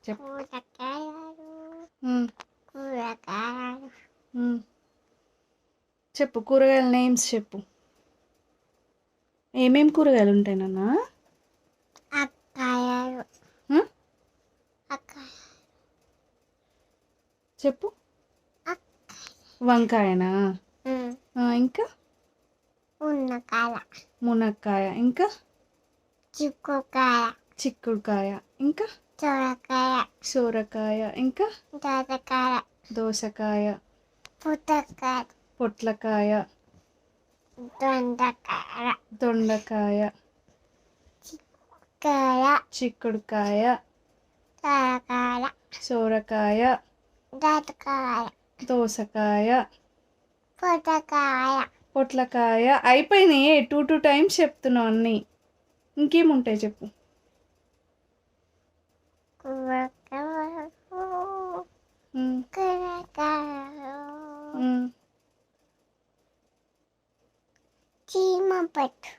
చెప్పు. కూరగాయలు ఉమ్, కూరగాయలు ఉమ్. చెప్పు కూరగాయల నేమ్స్ చెప్పు. ఏమేం కూరగాయలు ఉంటాయి నాన్న? అక్కాయలు ఆ? అక్కాయ చెప్పు. అక్ వంకాయనా? ఇంకా ఉన్నకాయ మునక్కాయ, ఇంకా చిక్కుకాయ చిక్కుడుకాయ, ఇంకా సొరకాయ సోరకాయ, ఇంకా దొరకాయ దోసకాయ, పుట్టకాయ పొట్లకాయ, దొండకాయ దొండకాయ, కాయ చిక్కుడుకాయ, సొరకాయ సోరకాయ, దొరకాయ దోసకాయ, పుట్టకాయ పొట్లకాయ. అయిపోయినాయి. 2 టైమ్స్ చెప్తున్నావు అన్నీ. ఇంకేముంటాయి చెప్పు. కూరగాయలు ఉమ్, కూరగాయలు ఉమ్. చీమ పట్టు